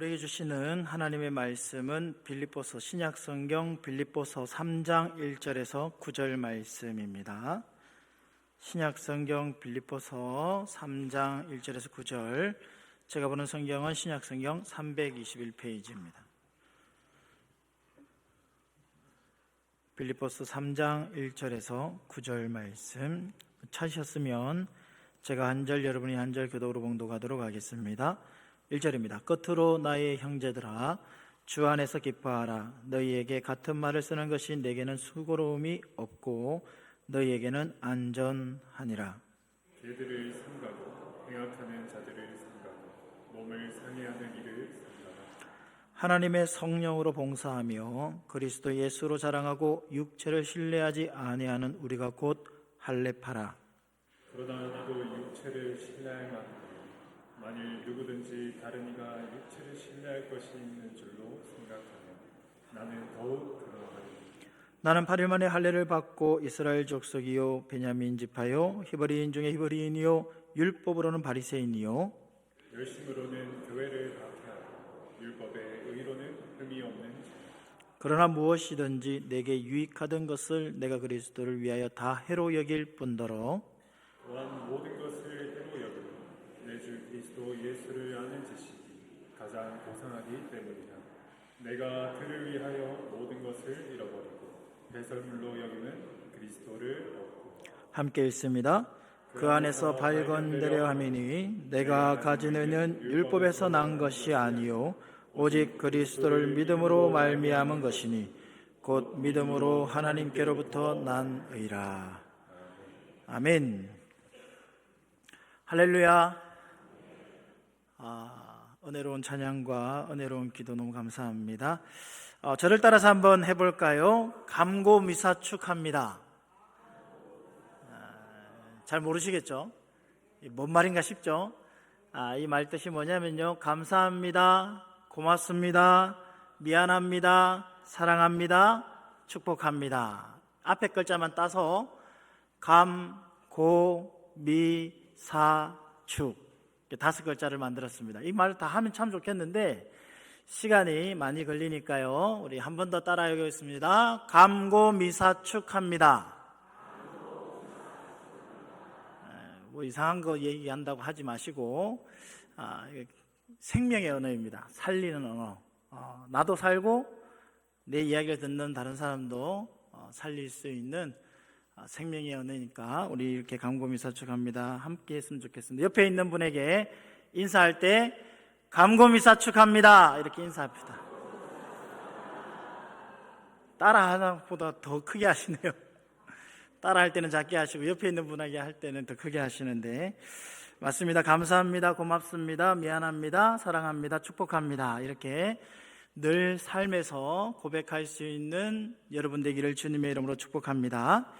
우리에게 주시는 하나님의 말씀은 빌립보서 신약성경 빌립보서 3장 1절에서 9절 말씀입니다. 신약성경 빌립보서 3장 1절에서 9절, 제가 보는 성경은 신약성경 321페이지입니다. 빌립보서 3장 1절에서 9절 말씀 찾으셨으면 제가 한 절, 여러분이 한 절 교독으로 봉독하도록 하겠습니다. 1절입니다. 끝으로 나의 형제들아, 주 안에서 기뻐하라. 너희에게 같은 말을 쓰는 것이 내게는 수고로움이 없고 너희에게는 안전하니라. 죄들을 삼가고 행악하는 자들을 삼가고 몸을 상해하는 일을 삼가라. 하나님의 성령으로 봉사하며 그리스도 예수로 자랑하고 육체를 신뢰하지 아니하는 우리가 곧 할례파라. 그러나 나도 육체를 신뢰할 만큼 만일 누구든지 다른 이가 육체를 신뢰할 것이 있는 줄로 생각하면 나는 더욱 그러하리. 나는 8일 만에 할례를 받고 이스라엘 족속이요 베냐민 지파요 히브리인 중에 히브리인이요 율법으로는 바리새인이요 열심으로는 교회를 박해하고 율법의 의로는 흠이 없는 자. 그러나 무엇이든지 내게 유익하던 것을 내가 그리스도를 위하여 다 해로 여길 뿐더러 또한 모든 것을 해로 여기고 내 주 그리스도 예수를 아는 지식이 가장 고상하기 때문이라. 내가 그를 위하여 모든 것을 잃어버리고 배설물로 여기는 그리스도를 얻고. 함께 읽습니다. 그 안에서 발견되려 함이니 내가 가진 의는 율법에서 난 것이 아니요 오직 그리스도를 믿음으로 말미암은 것이니 곧 믿음으로 하나님께로부터 난 의라. 아멘. 할렐루야. 은혜로운 찬양과 은혜로운 기도 너무 감사합니다. 저를 따라서 한번 해볼까요? 감고미사축합니다. 잘 모르시겠죠? 뭔 말인가 싶죠? 이 말 뜻이 뭐냐면요, 감사합니다, 고맙습니다, 미안합니다, 사랑합니다, 축복합니다. 앞에 글자만 따서 감고미사축 5글자를 만들었습니다. 이 말 다 하면 참 좋겠는데 시간이 많이 걸리니까요, 우리 한 번 더 따라해 보겠습니다. 감고미사축합니다. 뭐 이상한 거 얘기한다고 하지 마시고, 생명의 언어입니다. 살리는 언어. 나도 살고 내 이야기를 듣는 다른 사람도 살릴 수 있는 생명의 언어니까 우리 이렇게 감고미사축합니다. 함께 했으면 좋겠습니다. 옆에 있는 분에게 인사할 때 감고미사축합니다 이렇게 인사합시다. 따라하다 보다 더 크게 하시네요. 따라할 때는 작게 하시고 옆에 있는 분에게 할 때는 더 크게 하시는데, 맞습니다. 감사합니다, 고맙습니다, 미안합니다, 사랑합니다, 축복합니다. 이렇게 늘 삶에서 고백할 수 있는 여러분 되기를 주님의 이름으로 축복합니다.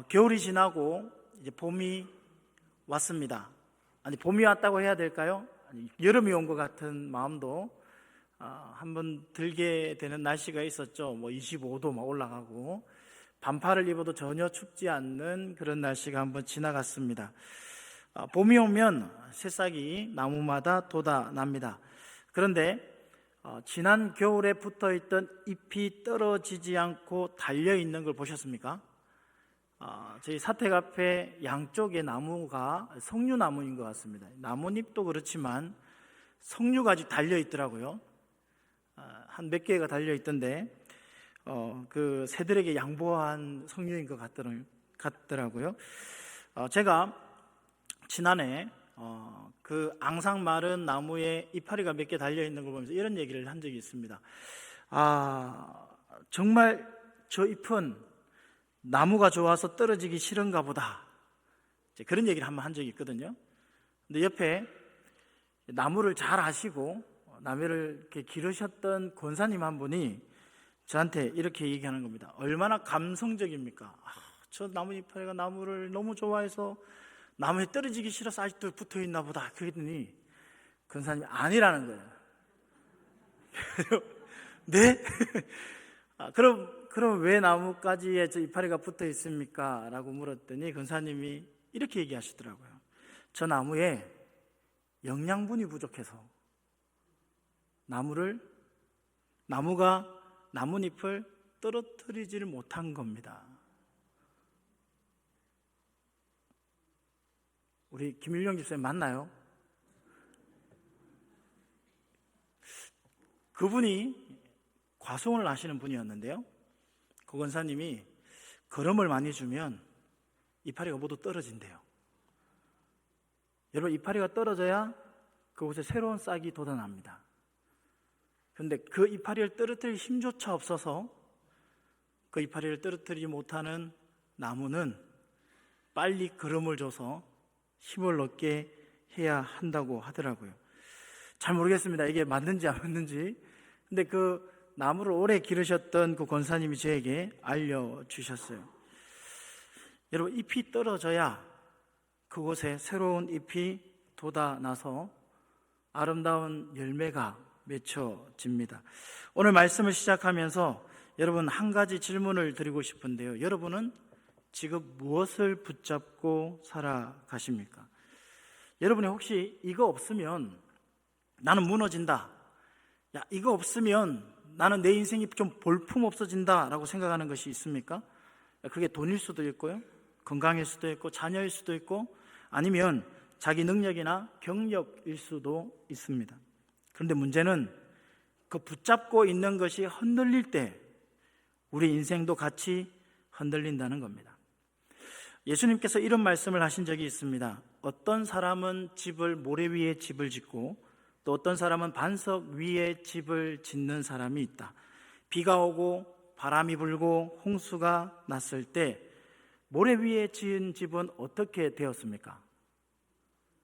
겨울이 지나고 이제 봄이 왔습니다. 아니, 봄이 왔다고 해야 될까요? 아니, 여름이 온 것 같은 마음도 한번 들게 되는 날씨가 있었죠. 뭐 25도 막 올라가고 반팔을 입어도 전혀 춥지 않는 그런 날씨가 한번 지나갔습니다. 봄이 오면 새싹이 나무마다 돋아납니다. 그런데 지난 겨울에 붙어있던 잎이 떨어지지 않고 달려있는 걸 보셨습니까? 저희 사택 앞에 양쪽에 나무가 석류나무인 것 같습니다. 나뭇잎도 그렇지만 석류가 달려있더라고요. 한 몇 개가 달려있던데 그 새들에게 양보한 석류인 것 같더라고요. 제가 지난해 그 앙상 마른 나무에 이파리가 몇 개 달려있는 걸 보면서 이런 얘기를 한 적이 있습니다. 정말 저 잎은 나무가 좋아서 떨어지기 싫은가 보다, 그런 얘기를 한번 한 적이 있거든요. 근데 옆에 나무를 잘 아시고 나무를 이렇게 기르셨던 권사님 한 분이 저한테 이렇게 얘기하는 겁니다. 얼마나 감성적입니까? 저 나무 이파리가 나무를 너무 좋아해서 나무에 떨어지기 싫어서 아직도 붙어있나 보다. 그랬더니 권사님이 아니라는 거예요. 네? 그럼 왜 나뭇가지에 저 이파리가 붙어 있습니까? 라고 물었더니 권사님이 이렇게 얘기하시더라고요. 저 나무에 영양분이 부족해서 나무가 나뭇잎을 떨어뜨리지를 못한 겁니다. 우리 김일령 집사님 맞나요? 그분이 과수원을 하시는 분이었는데요, 그 권사님이 거름을 많이 주면 이파리가 모두 떨어진대요. 여러분, 이파리가 떨어져야 그곳에 새로운 싹이 돋아납니다. 그런데 그 이파리를 떨어뜨릴 힘조차 없어서 그 이파리를 떨어뜨리지 못하는 나무는 빨리 거름을 줘서 힘을 얻게 해야 한다고 하더라고요. 잘 모르겠습니다, 이게 맞는지 안 맞는지. 근데 그 나무를 오래 기르셨던 그 권사님이 저에게 알려주셨어요. 여러분, 잎이 떨어져야 그곳에 새로운 잎이 돋아나서 아름다운 열매가 맺혀집니다. 오늘 말씀을 시작하면서 여러분, 한 가지 질문을 드리고 싶은데요, 여러분은 지금 무엇을 붙잡고 살아가십니까? 여러분이 혹시 이거 없으면 나는 무너진다, 야, 이거 없으면 나는 내 인생이 좀 볼품 없어진다 라고 생각하는 것이 있습니까? 그게 돈일 수도 있고요, 건강일 수도 있고, 자녀일 수도 있고, 아니면 자기 능력이나 경력일 수도 있습니다. 그런데 문제는 그 붙잡고 있는 것이 흔들릴 때 우리 인생도 같이 흔들린다는 겁니다. 예수님께서 이런 말씀을 하신 적이 있습니다. 어떤 사람은 모래 위에 집을 짓고 또 어떤 사람은 반석 위에 집을 짓는 사람이 있다. 비가 오고 바람이 불고 홍수가 났을 때 모래 위에 지은 집은 어떻게 되었습니까?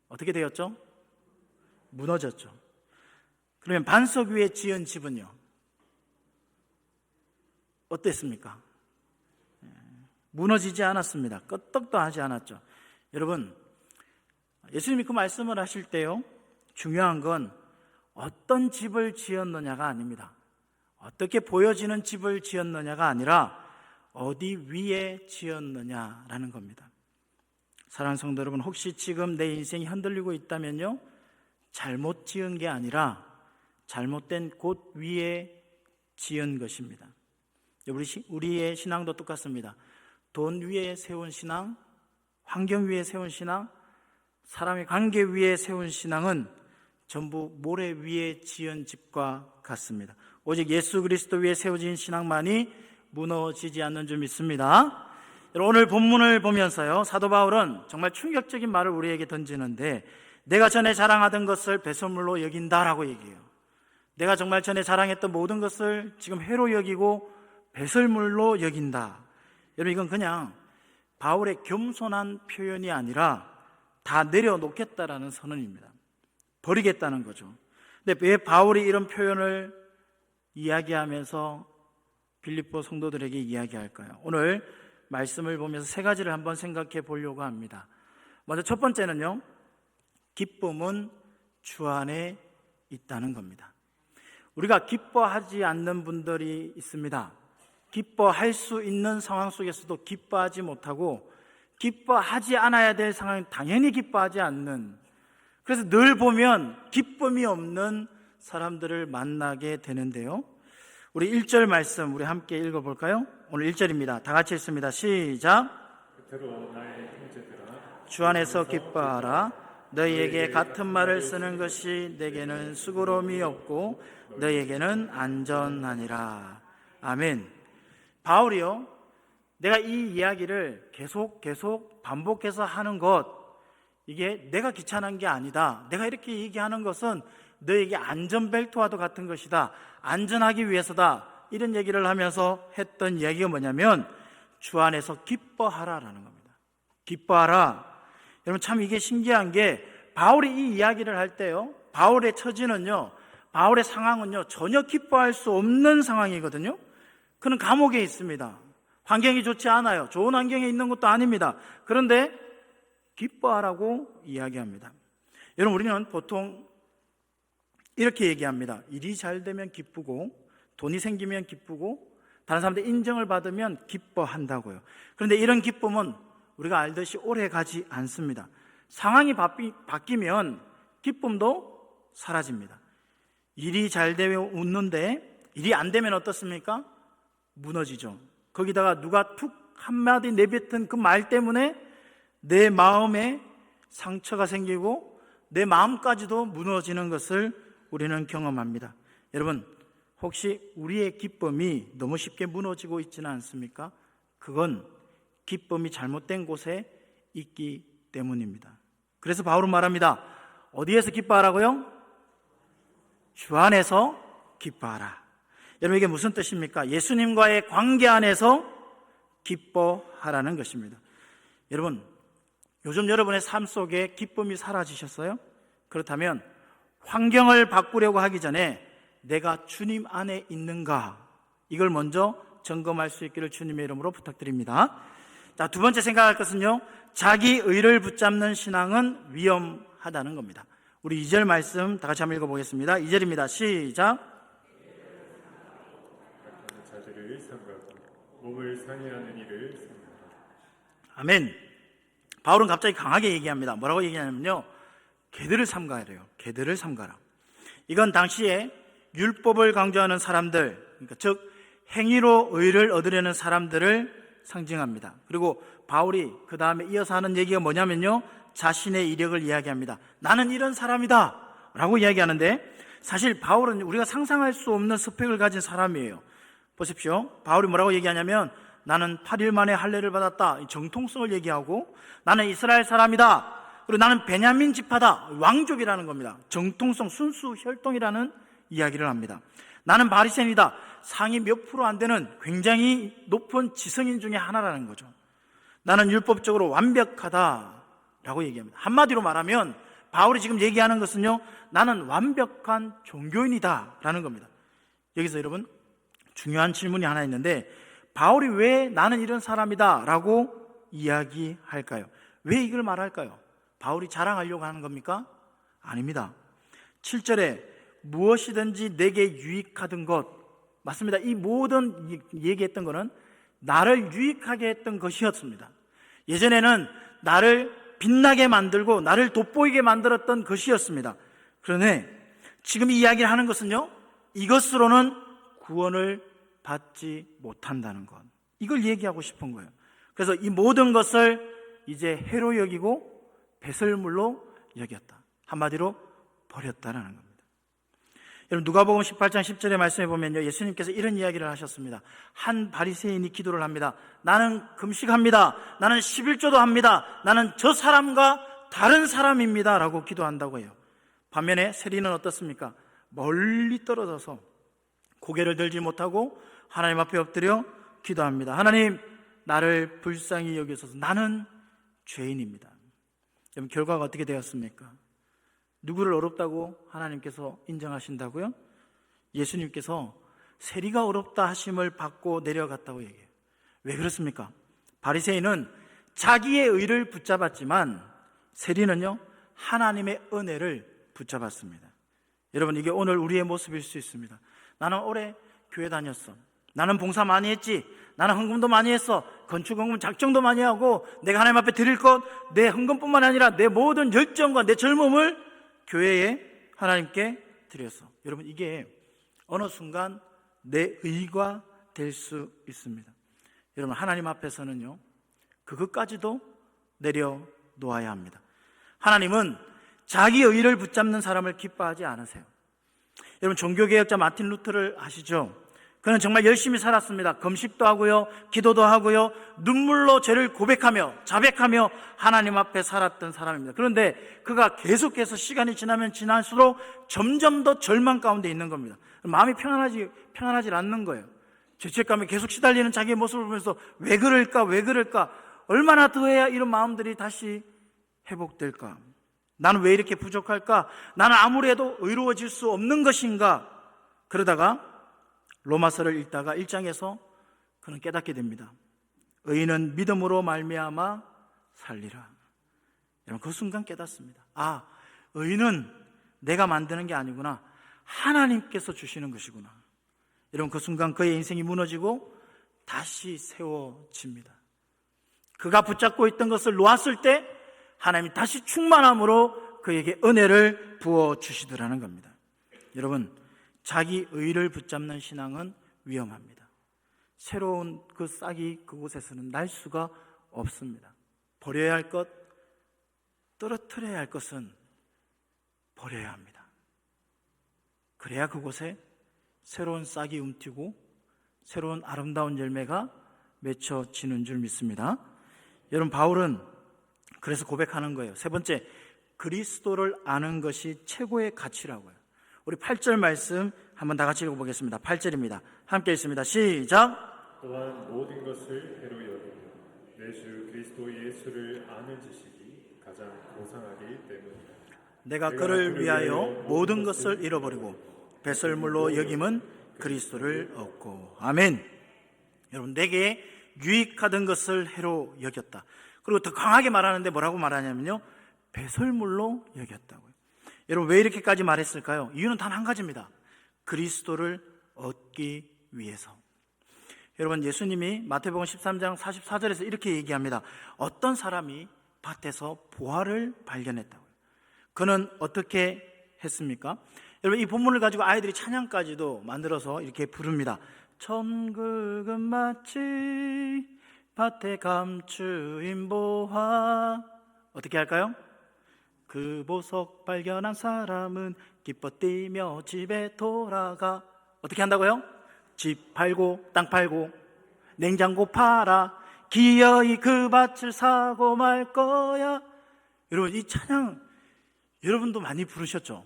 어떻게 되었죠? 무너졌죠. 그러면 반석 위에 지은 집은요, 어땠습니까? 무너지지 않았습니다. 끄떡도 하지 않았죠. 여러분, 예수님이 그 말씀을 하실 때요, 중요한 건 어떤 집을 지었느냐가 아닙니다. 어떻게 보여지는 집을 지었느냐가 아니라 어디 위에 지었느냐라는 겁니다. 사랑하는 성도 여러분, 혹시 지금 내 인생이 흔들리고 있다면요, 잘못 지은 게 아니라 잘못된 곳 위에 지은 것입니다. 우리의 신앙도 똑같습니다. 돈 위에 세운 신앙, 환경 위에 세운 신앙, 사람의 관계 위에 세운 신앙은 전부 모래 위에 지은 집과 같습니다. 오직 예수 그리스도 위에 세워진 신앙만이 무너지지 않는 줄 믿습니다. 오늘 본문을 보면서요, 사도 바울은 정말 충격적인 말을 우리에게 던지는데, 내가 전에 자랑하던 것을 배설물로 여긴다라고 얘기해요. 내가 정말 전에 자랑했던 모든 것을 지금 해로 여기고 배설물로 여긴다. 여러분, 이건 그냥 바울의 겸손한 표현이 아니라 다 내려놓겠다라는 선언입니다. 버리겠다는 거죠. 근데 왜 바울이 이런 표현을 이야기하면서 빌립보 성도들에게 이야기할까요? 오늘 말씀을 보면서 세 가지를 한번 생각해 보려고 합니다. 먼저 첫 번째는요, 기쁨은 주 안에 있다는 겁니다. 우리가 기뻐하지 않는 분들이 있습니다. 기뻐할 수 있는 상황 속에서도 기뻐하지 못하고, 기뻐하지 않아야 될 상황은 당연히 기뻐하지 않는, 그래서 늘 보면 기쁨이 없는 사람들을 만나게 되는데요, 우리 1절 말씀 우리 함께 읽어볼까요? 오늘 1절입니다. 다 같이 읽습니다. 시작. 그대로 나의 형제들아, 주 안에서 기뻐하라. 너희에게 같은 말을 쓰는 것이 내게는 수고로움이 없고 너희에게는 안전하니라. 아멘. 바울이요, 내가 이 이야기를 계속 반복해서 하는 것, 이게 내가 귀찮은 게 아니다. 내가 이렇게 얘기하는 것은 너에게 안전벨트와도 같은 것이다. 안전하기 위해서다. 이런 얘기를 하면서 했던 이야기가 뭐냐면 주 안에서 기뻐하라라는 겁니다. 기뻐하라. 여러분, 참 이게 신기한 게 바울이 이 이야기를 할 때요, 바울의 처지는요, 바울의 상황은요, 전혀 기뻐할 수 없는 상황이거든요. 그는 감옥에 있습니다. 환경이 좋지 않아요. 좋은 환경에 있는 것도 아닙니다. 그런데 기뻐하라고 이야기합니다. 여러분, 우리는 보통 이렇게 얘기합니다. 일이 잘 되면 기쁘고, 돈이 생기면 기쁘고, 다른 사람들 인정을 받으면 기뻐한다고요. 그런데 이런 기쁨은 우리가 알듯이 오래 가지 않습니다. 상황이 바뀌면 기쁨도 사라집니다. 일이 잘 되면 웃는데 일이 안 되면 어떻습니까? 무너지죠. 거기다가 누가 툭 한마디 내뱉은 그 말 때문에 내 마음에 상처가 생기고 내 마음까지도 무너지는 것을 우리는 경험합니다. 여러분, 혹시 우리의 기쁨이 너무 쉽게 무너지고 있지는 않습니까? 그건 기쁨이 잘못된 곳에 있기 때문입니다. 그래서 바울은 말합니다. 어디에서 기뻐하라고요? 주 안에서 기뻐하라. 여러분, 이게 무슨 뜻입니까? 예수님과의 관계 안에서 기뻐하라는 것입니다. 여러분, 요즘 여러분의 삶 속에 기쁨이 사라지셨어요? 그렇다면 환경을 바꾸려고 하기 전에 내가 주님 안에 있는가, 이걸 먼저 점검할 수 있기를 주님의 이름으로 부탁드립니다. 자, 두 번째 생각할 것은요, 자기 의를 붙잡는 신앙은 위험하다는 겁니다. 우리 2절 말씀 다 같이 한번 읽어보겠습니다. 2절입니다. 시작. 자들을 삼가고 몸을 상해하는 일을 삼가라. 아멘. 바울은 갑자기 강하게 얘기합니다. 뭐라고 얘기하냐면요, 개들을 삼가야 돼요. 개들을 삼가라. 이건 당시에 율법을 강조하는 사람들, 그러니까 즉 행위로 의를 얻으려는 사람들을 상징합니다. 그리고 바울이 그 다음에 이어서 하는 얘기가 뭐냐면요, 자신의 이력을 이야기합니다. 나는 이런 사람이다 라고 이야기하는데, 사실 바울은 우리가 상상할 수 없는 스펙을 가진 사람이에요. 보십시오. 바울이 뭐라고 얘기하냐면, 나는 8일 만에 할례를 받았다, 정통성을 얘기하고, 나는 이스라엘 사람이다, 그리고 나는 베냐민 지파다, 왕족이라는 겁니다. 정통성, 순수 혈통이라는 이야기를 합니다. 나는 바리새인이다, 상위 몇 프로 안 되는 굉장히 높은 지성인 중에 하나라는 거죠. 나는 율법적으로 완벽하다라고 얘기합니다. 한마디로 말하면 바울이 지금 얘기하는 것은요, 나는 완벽한 종교인이다 라는 겁니다. 여기서 여러분, 중요한 질문이 하나 있는데, 바울이 왜 나는 이런 사람이다 라고 이야기할까요? 왜 이걸 말할까요? 바울이 자랑하려고 하는 겁니까? 아닙니다. 7절에 무엇이든지 내게 유익하던 것, 맞습니다. 이 모든 얘기했던 것은 나를 유익하게 했던 것이었습니다. 예전에는 나를 빛나게 만들고 나를 돋보이게 만들었던 것이었습니다. 그런데 지금 이 이야기를 하는 것은요, 이것으로는 구원을 받지 못한다는 것, 이걸 얘기하고 싶은 거예요. 그래서 이 모든 것을 이제 해로 여기고 배설물로 여겼다. 한마디로 버렸다라는 겁니다. 여러분, 누가복음 18장 10절의 말씀에 보면요, 예수님께서 이런 이야기를 하셨습니다. 한 바리새인이 기도를 합니다. 나는 금식합니다. 나는 11조도 합니다. 나는 저 사람과 다른 사람입니다 라고 기도한다고 해요. 반면에 세리는 어떻습니까? 멀리 떨어져서 고개를 들지 못하고 하나님 앞에 엎드려 기도합니다. 하나님, 나를 불쌍히 여기소서. 나는 죄인입니다. 여러분, 결과가 어떻게 되었습니까? 누구를 어렵다고 하나님께서 인정하신다고요? 예수님께서 세리가 어렵다 하심을 받고 내려갔다고 얘기해요. 왜 그렇습니까? 바리새인은 자기의 의를 붙잡았지만 세리는요, 하나님의 은혜를 붙잡았습니다. 여러분, 이게 오늘 우리의 모습일 수 있습니다. 나는 올해 교회 다녔어. 나는 봉사 많이 했지. 나는 헌금도 많이 했어. 건축 헌금 작정도 많이 하고, 내가 하나님 앞에 드릴 것, 내 헌금뿐만 아니라 내 모든 열정과 내 젊음을 교회에 하나님께 드렸어. 여러분, 이게 어느 순간 내 의가 될 수 있습니다. 여러분, 하나님 앞에서는요, 그것까지도 내려놓아야 합니다. 하나님은 자기 의를 붙잡는 사람을 기뻐하지 않으세요. 여러분, 종교개혁자 마틴 루터를 아시죠? 그는 정말 열심히 살았습니다. 금식도 하고요, 기도도 하고요, 눈물로 죄를 고백하며 자백하며 하나님 앞에 살았던 사람입니다. 그런데 그가 계속해서 시간이 지나면 지날수록 점점 더 절망 가운데 있는 겁니다. 마음이 평안하지 않는 거예요. 죄책감에 계속 시달리는 자기의 모습을 보면서 왜 그럴까? 얼마나 더 해야 이런 마음들이 다시 회복될까? 나는 왜 이렇게 부족할까? 나는 아무리 해도 의로워질 수 없는 것인가? 그러다가 로마서를 읽다가 1장에서 그는 깨닫게 됩니다. 의인은 믿음으로 말미암아 살리라. 여러분, 그 순간 깨닫습니다. 아, 의인은 내가 만드는 게 아니구나. 하나님께서 주시는 것이구나. 여러분, 그 순간 그의 인생이 무너지고 다시 세워집니다. 그가 붙잡고 있던 것을 놓았을 때 하나님이 다시 충만함으로 그에게 은혜를 부어주시더라는 겁니다. 여러분, 자기 의를 붙잡는 신앙은 위험합니다. 새로운 그 싹이 그곳에서는 날 수가 없습니다. 버려야 할 것, 떨어뜨려야 할 것은 버려야 합니다. 그래야 그곳에 새로운 싹이 움트고 새로운 아름다운 열매가 맺혀지는 줄 믿습니다. 여러분, 바울은 그래서 고백하는 거예요. 세 번째, 그리스도를 아는 것이 최고의 가치라고요. 우리 8절 말씀 한번 다 같이 읽어보겠습니다. 8절입니다. 함께 읽습니다. 시작. 또한 모든 것을 해로 여기며 내 주 그리스도 예수를 아는 지식이 가장 고상하기 때문이다. 내가 그를 위하여 모든 것을 잃어버리고 배설물로 여김은 그리스도를 얻고. 아멘. 여러분, 내게 유익하던 것을 해로 여겼다. 그리고 더 강하게 말하는데 뭐라고 말하냐면요, 배설물로 여겼다고요. 여러분, 왜 이렇게까지 말했을까요? 이유는 단 한 가지입니다. 그리스도를 얻기 위해서. 여러분, 예수님이 마태복음 13장 44절에서 이렇게 얘기합니다. 어떤 사람이 밭에서 보화를 발견했다고요. 그는 어떻게 했습니까? 여러분, 이 본문을 가지고 아이들이 찬양까지도 만들어서 이렇게 부릅니다. 천국은 마치 밭에 감추인 보화. 어떻게 할까요? 그 보석 발견한 사람은 기뻐 뛰며 집에 돌아가. 어떻게 한다고요? 집 팔고 땅 팔고 냉장고 팔아 기어이 그 밭을 사고 말 거야. 여러분, 이 찬양 여러분도 많이 부르셨죠?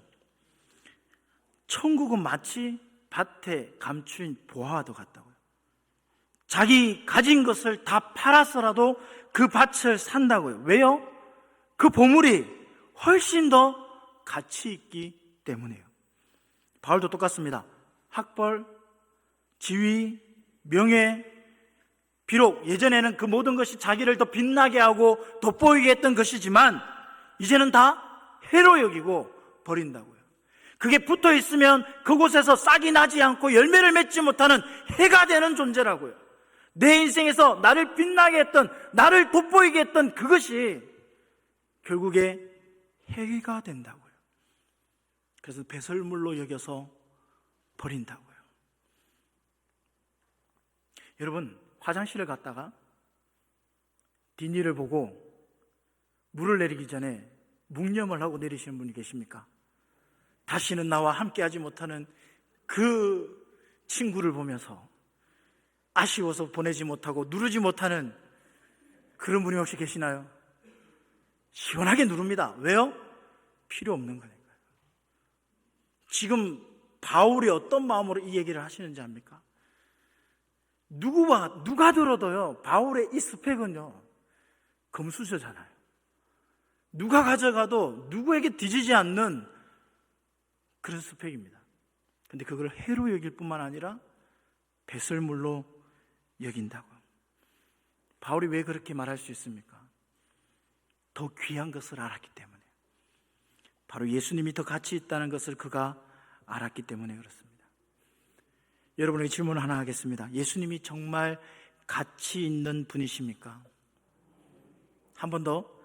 천국은 마치 밭에 감추인 보화와도 같다고요. 자기 가진 것을 다 팔아서라도 그 밭을 산다고요. 왜요? 그 보물이 훨씬 더 가치 있기 때문에요. 바울도 똑같습니다. 학벌, 지위, 명예, 비록 예전에는 그 모든 것이 자기를 더 빛나게 하고 돋보이게 했던 것이지만 이제는 다 해로 여기고 버린다고요. 그게 붙어 있으면 그곳에서 싹이 나지 않고 열매를 맺지 못하는 해가 되는 존재라고요. 내 인생에서 나를 빛나게 했던, 나를 돋보이게 했던 그것이 결국에 해가 된다고요. 그래서 배설물로 여겨서 버린다고요. 여러분, 화장실을 갔다가 뒷일을 보고 물을 내리기 전에 묵념을 하고 내리시는 분이 계십니까? 다시는 나와 함께하지 못하는 그 친구를 보면서 아쉬워서 보내지 못하고 누르지 못하는 그런 분이 혹시 계시나요? 시원하게 누릅니다. 왜요? 필요 없는 거니까요. 지금 바울이 어떤 마음으로 이 얘기를 하시는지 압니까? 누가 들어도요, 바울의 이 스펙은요, 금수저잖아요. 누가 가져가도 누구에게 뒤지지 않는 그런 스펙입니다. 근데 그걸 해로 여길 뿐만 아니라 배설물로 여긴다고. 바울이 왜 그렇게 말할 수 있습니까? 더 귀한 것을 알았기 때문에. 바로 예수님이 더 가치 있다는 것을 그가 알았기 때문에 그렇습니다. 여러분에게 질문을 하나 하겠습니다. 예수님이 정말 가치 있는 분이십니까? 한 번 더.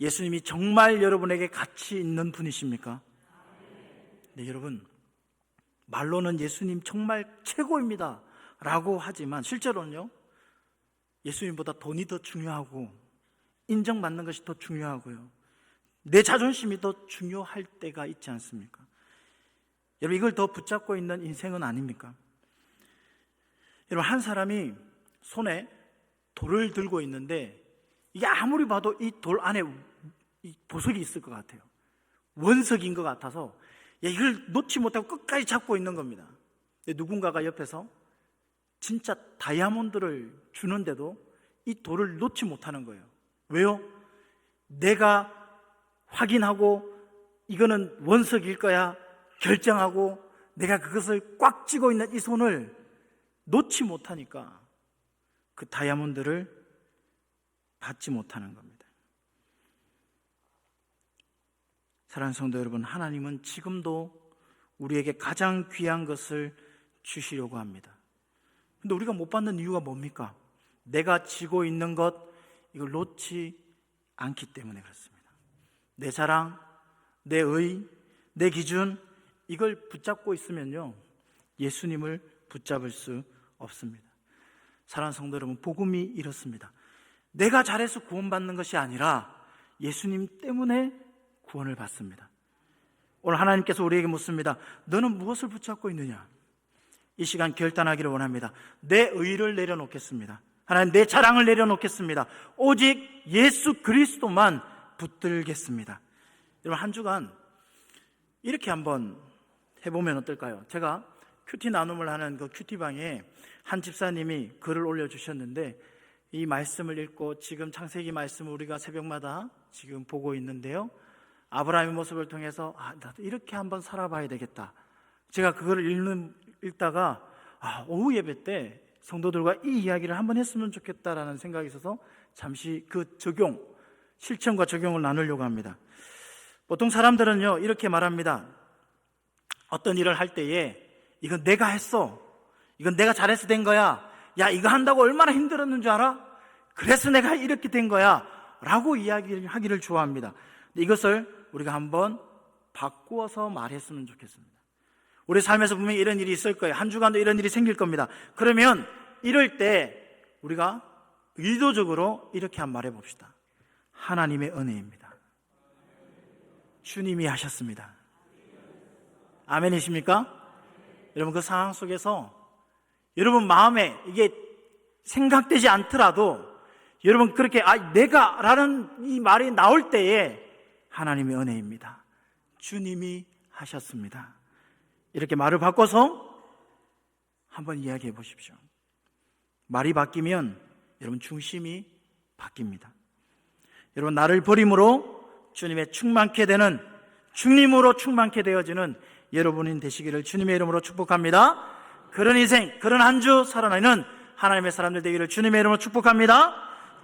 예수님이 정말 여러분에게 가치 있는 분이십니까? 네, 여러분, 말로는 예수님 정말 최고입니다 라고 하지만 실제로는요, 예수님보다 돈이 더 중요하고 인정받는 것이 더 중요하고요, 내 자존심이 더 중요할 때가 있지 않습니까? 여러분, 이걸 더 붙잡고 있는 인생은 아닙니까? 여러분, 한 사람이 손에 돌을 들고 있는데 이게 아무리 봐도 이 돌 안에 이 보석이 있을 것 같아요. 원석인 것 같아서 이걸 놓지 못하고 끝까지 잡고 있는 겁니다. 근데 누군가가 옆에서 진짜 다이아몬드를 주는데도 이 돌을 놓지 못하는 거예요. 왜요? 내가 확인하고 이거는 원석일 거야 결정하고 내가 그것을 꽉 쥐고 있는 이 손을 놓지 못하니까 그 다이아몬드를 받지 못하는 겁니다. 사랑하는 성도 여러분, 하나님은 지금도 우리에게 가장 귀한 것을 주시려고 합니다. 근데 우리가 못 받는 이유가 뭡니까? 내가 쥐고 있는 것, 이걸 놓지 않기 때문에 그렇습니다. 내 자랑, 내 의, 내 기준, 이걸 붙잡고 있으면요, 예수님을 붙잡을 수 없습니다. 사랑하는 성도 여러분, 복음이 이렇습니다. 내가 잘해서 구원받는 것이 아니라 예수님 때문에 구원을 받습니다. 오늘 하나님께서 우리에게 묻습니다. 너는 무엇을 붙잡고 있느냐? 이 시간 결단하기를 원합니다. 내 의를 내려놓겠습니다. 하나님, 내 자랑을 내려놓겠습니다. 오직 예수 그리스도만 붙들겠습니다. 여러분, 한 주간 이렇게 한번 해보면 어떨까요? 제가 큐티 나눔을 하는 그 큐티방에 한 집사님이 글을 올려주셨는데, 이 말씀을 읽고 지금 창세기 말씀을 우리가 새벽마다 지금 보고 있는데요, 아브라함의 모습을 통해서 나도 이렇게 한번 살아봐야 되겠다. 제가 그거를 읽다가 오후 예배 때 성도들과 이 이야기를 한번 했으면 좋겠다라는 생각이 있어서 잠시 그 실천과 적용을 나누려고 합니다. 보통 사람들은요, 이렇게 말합니다. 어떤 일을 할 때에 이건 내가 했어, 이건 내가 잘해서 된 거야, 야 이거 한다고 얼마나 힘들었는 줄 알아? 그래서 내가 이렇게 된 거야 라고 이야기를 하기를 좋아합니다. 근데 이것을 우리가 한번 바꾸어서 말했으면 좋겠습니다. 우리 삶에서 분명히 이런 일이 있을 거예요. 한 주간도 이런 일이 생길 겁니다. 그러면 이럴 때 우리가 의도적으로 이렇게 한번 말해 봅시다. 하나님의 은혜입니다. 주님이 하셨습니다. 아멘이십니까? 여러분, 그 상황 속에서 여러분 마음에 이게 생각되지 않더라도 여러분 그렇게 내가 라는 이 말이 나올 때에 하나님의 은혜입니다. 주님이 하셨습니다. 이렇게 말을 바꿔서 한번 이야기해 보십시오. 말이 바뀌면 여러분 중심이 바뀝니다. 여러분, 나를 버림으로 주님의 충만케 되는, 주님으로 충만케 되어지는 여러분이 되시기를 주님의 이름으로 축복합니다. 그런 인생, 그런 한 주 살아내는 하나님의 사람들 되기를 주님의 이름으로 축복합니다.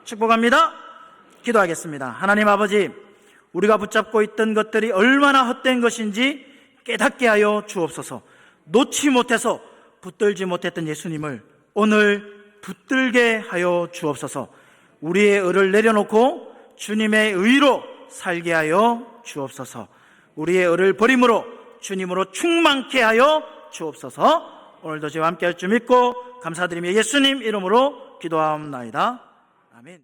축복합니다. 기도하겠습니다. 하나님 아버지, 우리가 붙잡고 있던 것들이 얼마나 헛된 것인지 깨닫게 하여 주옵소서. 놓지 못해서 붙들지 못했던 예수님을 오늘 붙들게 하여 주옵소서. 우리의 의를 내려놓고 주님의 의로 살게 하여 주옵소서. 우리의 의를 버림으로 주님으로 충만케 하여 주옵소서. 오늘도 저와 함께 할 줄 믿고 감사드리며 예수님 이름으로 기도하옵나이다. 아멘.